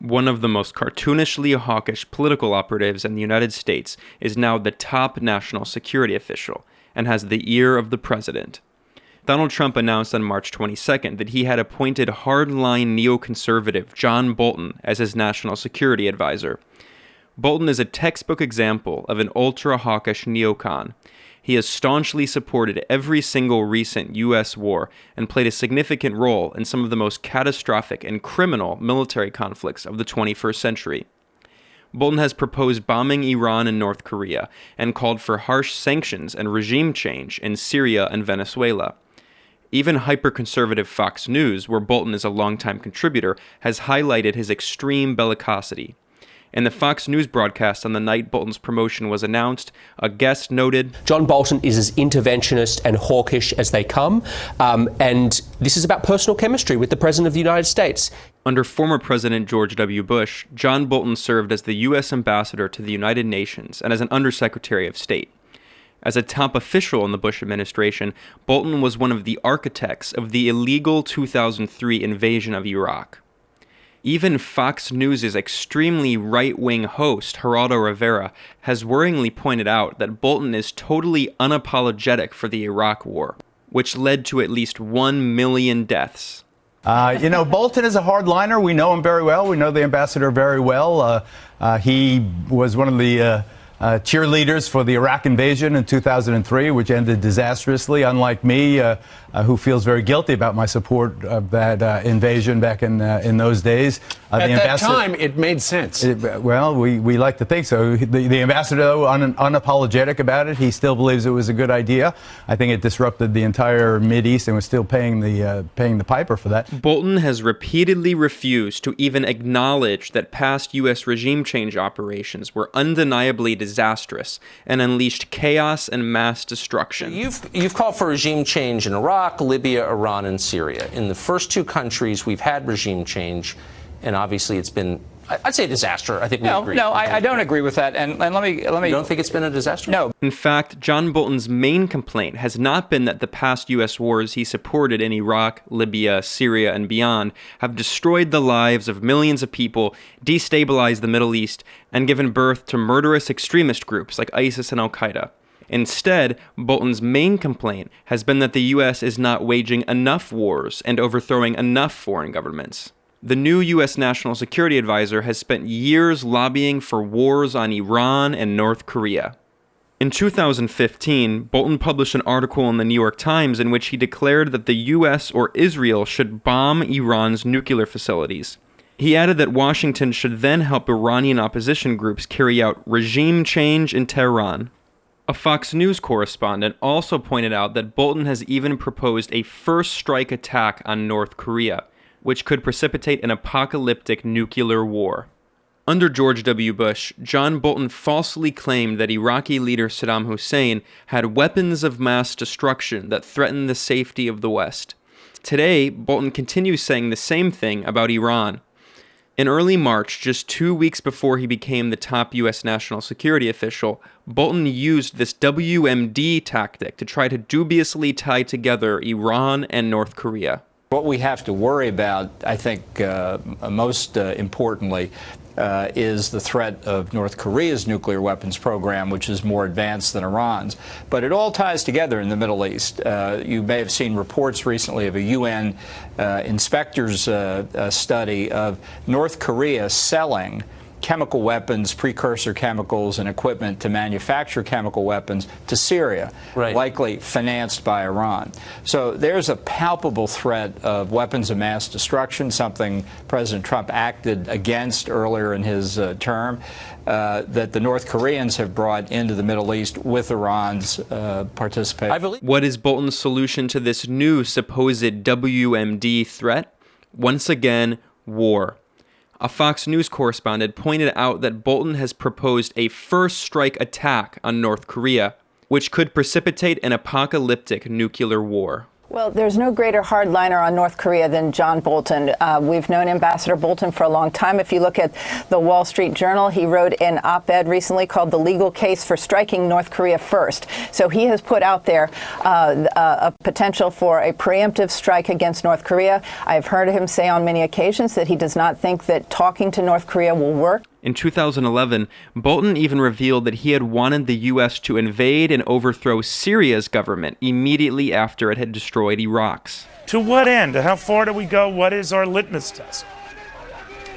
one of the most cartoonishly hawkish political operatives in the United States, is now the top national security official and has the ear of the president. Donald Trump announced on March 22nd that he had appointed hardline neoconservative John Bolton as his national security advisor. Bolton is a textbook example of an ultra-hawkish neocon. He has staunchly supported every single recent U.S. war and played a significant role in some of the most catastrophic and criminal military conflicts of the 21st century. Bolton has proposed bombing Iran and North Korea and called for harsh sanctions and regime change in Syria and Venezuela. Even hyper-conservative Fox News, where Bolton is a longtime contributor, has highlighted his extreme bellicosity. In the Fox News broadcast on the night Bolton's promotion was announced, a guest noted, John Bolton is as interventionist and hawkish as they come, and this is about personal chemistry with the President of the United States. Under former President George W. Bush, John Bolton served as the U.S. ambassador to the United Nations and as an undersecretary of state. As a top official in the Bush administration, Bolton was one of the architects of the illegal 2003 invasion of Iraq. Even Fox News' extremely right-wing host, Geraldo Rivera, has worryingly pointed out that Bolton is totally unapologetic for the Iraq War, which led to at least 1 million deaths. Bolton is a hardliner. We know him very well. We know the ambassador very well. He was one of the cheerleaders for the Iraq invasion in 2003, which ended disastrously, unlike me, who feels very guilty about my support of that invasion back in those days. At that time, it made sense. We like to think so. The ambassador, though, unapologetic about it. He still believes it was a good idea. I think it disrupted the entire Mideast and was still paying the piper for that. Bolton has repeatedly refused to even acknowledge that past U.S. regime change operations were undeniably disastrous and unleashed chaos and mass destruction. You've called for regime change in Iraq, Libya, Iran, and Syria. In the first two countries, we've had regime change, and obviously it's been, I'd say, a disaster. I think we agree. No, I don't agree with that. And let me. You don't think it's been a disaster? No. In fact, John Bolton's main complaint has not been that the past U.S. wars he supported in Iraq, Libya, Syria, and beyond have destroyed the lives of millions of people, destabilized the Middle East, and given birth to murderous extremist groups like ISIS and Al-Qaeda. Instead, Bolton's main complaint has been that the U.S. is not waging enough wars and overthrowing enough foreign governments. The new U.S. National Security Advisor has spent years lobbying for wars on Iran and North Korea. In 2015, Bolton published an article in the New York Times in which he declared that the U.S. or Israel should bomb Iran's nuclear facilities. He added that Washington should then help Iranian opposition groups carry out regime change in Tehran. A Fox News correspondent also pointed out that Bolton has even proposed a first strike attack on North Korea, which could precipitate an apocalyptic nuclear war. Under George W. Bush, John Bolton falsely claimed that Iraqi leader Saddam Hussein had weapons of mass destruction that threatened the safety of the West. Today, Bolton continues saying the same thing about Iran. In early March, just 2 weeks before he became the top U.S. national security official, Bolton used this WMD tactic to try to dubiously tie together Iran and North Korea. What we have to worry about, I think, most importantly, is the threat of North Korea's nuclear weapons program, which is more advanced than Iran's. But it all ties together in the Middle East. You may have seen reports recently of a UN inspector's study of North Korea selling chemical weapons, precursor chemicals, and equipment to manufacture chemical weapons to Syria, likely financed by Iran. So there's a palpable threat of weapons of mass destruction, something President Trump acted against earlier in his term, that the North Koreans have brought into the Middle East with Iran's participation. What is Bolton's solution to this new supposed WMD threat? Once again, war. A Fox News correspondent pointed out that Bolton has proposed a first strike attack on North Korea, which could precipitate an apocalyptic nuclear war. Well, there's no greater hardliner on North Korea than John Bolton. We've known Ambassador Bolton for a long time. If you look at the Wall Street Journal, he wrote an op-ed recently called "The Legal Case for Striking North Korea First." So he has put out there a potential for a preemptive strike against North Korea. I've heard him say on many occasions that he does not think that talking to North Korea will work. In 2011, Bolton even revealed that he had wanted the U.S. to invade and overthrow Syria's government immediately after it had destroyed Iraq's. To what end? How far do we go? What is our litmus test?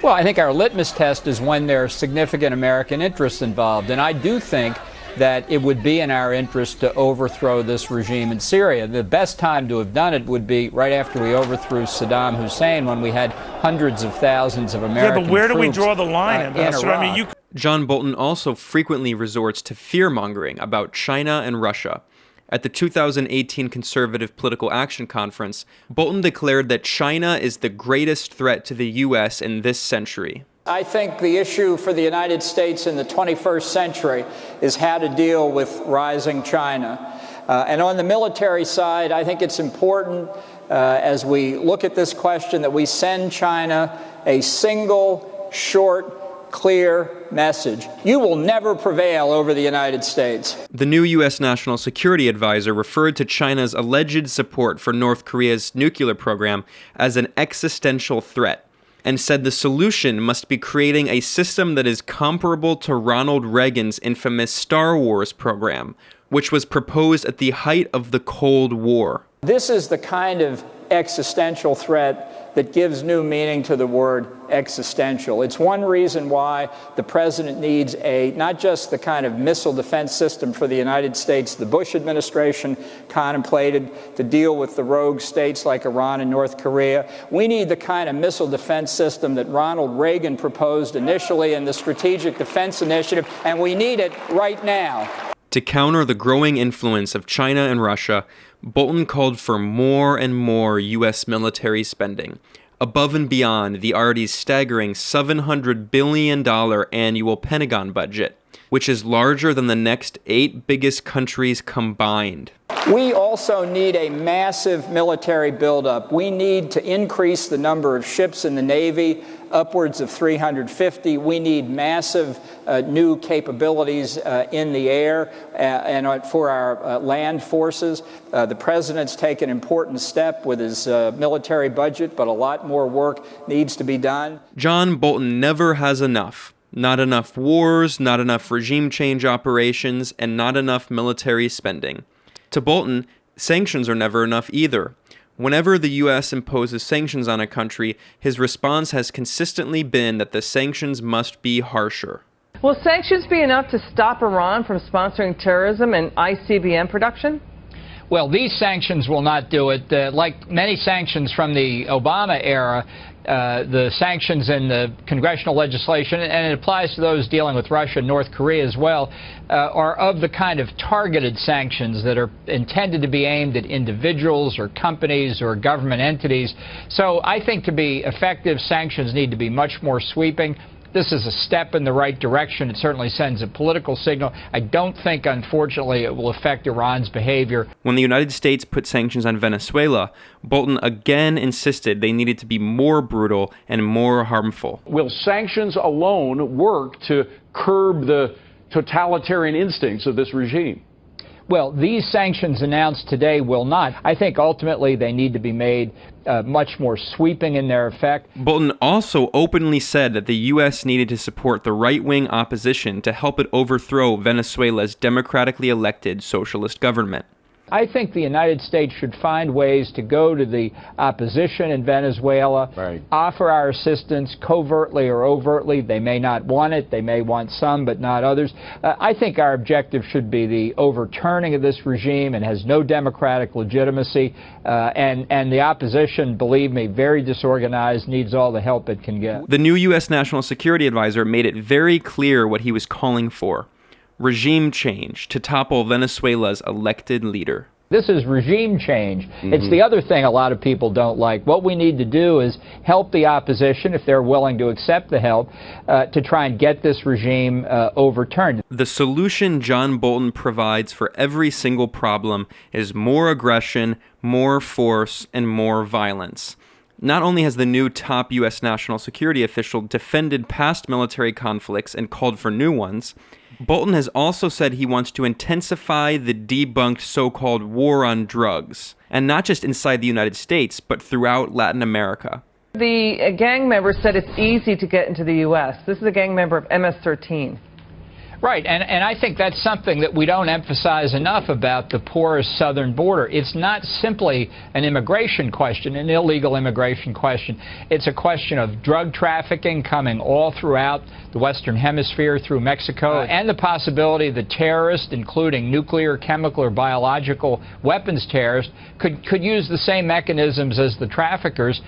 Well, I think our litmus test is when there are significant American interests involved. And I do think that it would be in our interest to overthrow this regime in Syria. The best time to have done it would be right after we overthrew Saddam Hussein, when we had hundreds of thousands of American troops. Yeah, but where do we draw the line, Ambassador? I mean, John Bolton also frequently resorts to fear-mongering about China and Russia. At the 2018 Conservative Political Action Conference, Bolton declared that China is the greatest threat to the U.S. in this century. I think the issue for the United States in the 21st century is how to deal with rising China. And on the military side, I think it's important as we look at this question that we send China a single, short, clear message. You will never prevail over the United States. The new U.S. National Security Advisor referred to China's alleged support for North Korea's nuclear program as an existential threat, and said the solution must be creating a system that is comparable to Ronald Reagan's infamous Star Wars program, which was proposed at the height of the Cold War. This is the kind of existential threat that gives new meaning to the word existential. It's one reason why the president needs not just the kind of missile defense system for the United States the Bush administration contemplated to deal with the rogue states like Iran and North Korea. We need the kind of missile defense system that Ronald Reagan proposed initially in the Strategic Defense Initiative, and we need it right now. To counter the growing influence of China and Russia, Bolton called for more and more U.S. military spending, above and beyond the already staggering $700 billion annual Pentagon budget, which is larger than the next 8 biggest countries combined. We also need a massive military buildup. We need to increase the number of ships in the Navy, upwards of 350. We need massive new capabilities in the air and for our land forces. The president's taken an important step with his military budget, but a lot more work needs to be done. John Bolton never has enough. Not enough wars, not enough regime change operations, and not enough military spending. To Bolton, sanctions are never enough either. Whenever the U.S. imposes sanctions on a country, his response has consistently been that the sanctions must be harsher. Will sanctions be enough to stop Iran from sponsoring terrorism and ICBM production? Well, these sanctions will not do it. Like many sanctions from the Obama era, the sanctions in the congressional legislation, and it applies to those dealing with Russia and North Korea as well, are of the kind of targeted sanctions that are intended to be aimed at individuals or companies or government entities. So I think to be effective, sanctions need to be much more sweeping. This is a step in the right direction. It certainly sends a political signal. I don't think, unfortunately, it will affect Iran's behavior. When the United States put sanctions on Venezuela, Bolton again insisted they needed to be more brutal and more harmful. Will sanctions alone work to curb the totalitarian instincts of this regime? Well, these sanctions announced today will not. I think ultimately they need to be made much more sweeping in their effect. Bolton also openly said that the U.S. needed to support the right-wing opposition to help it overthrow Venezuela's democratically elected socialist government. I think the United States should find ways to go to the opposition in Venezuela, offer our assistance covertly or overtly. They may not want it. They may want some, but not others. I think our objective should be the overturning of this regime. It has no democratic legitimacy. And the opposition, believe me, very disorganized, needs all the help it can get. The new U.S. National Security Advisor made it very clear what he was calling for: regime change to topple Venezuela's elected leader. This is regime change. It's the other thing a lot of people don't like. What we need to do is help the opposition, if they're willing to accept the help, to try and get this regime overturned. The solution John Bolton provides for every single problem is more aggression, more force, and more violence. Not only has the new top U.S. national security official defended past military conflicts and called for new ones, Bolton has also said he wants to intensify the debunked so-called war on drugs, and not just inside the United States, but throughout Latin America. The gang member said it's easy to get into the U.S. This is a gang member of MS-13. Right, and I think that's something that we don't emphasize enough about the porous southern border. It's not simply an immigration question, an illegal immigration question. It's a question of drug trafficking coming all throughout the Western Hemisphere through Mexico, and the possibility that terrorists, including nuclear, chemical, or biological weapons terrorists, could use the same mechanisms as the traffickers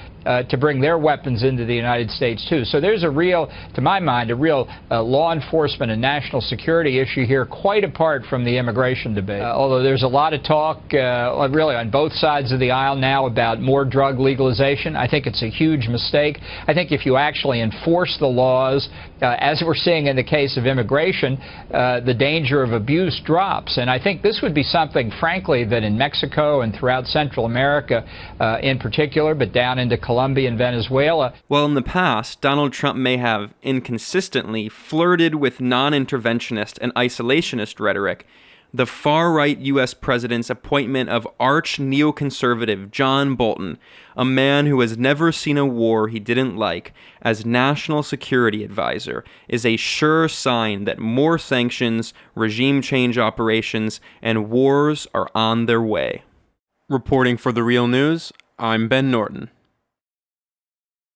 to bring their weapons into the United States, too. So there's a real, to my mind, a real law enforcement and national security issue here, quite apart from the immigration debate. Although there's a lot of talk, really, on both sides of the aisle now about more drug legalization. I think it's a huge mistake. I think if you actually enforce the laws, as we're seeing in the case of immigration, the danger of abuse drops. And I think this would be something, frankly, that in Mexico and throughout Central America in particular, but down into Colombia and Venezuela. Well, in the past, Donald Trump may have inconsistently flirted with non-interventionist and isolationist rhetoric. The far-right U.S. president's appointment of arch-neoconservative John Bolton, a man who has never seen a war he didn't like, as national security advisor, is a sure sign that more sanctions, regime change operations, and wars are on their way. Reporting for The Real News, I'm Ben Norton.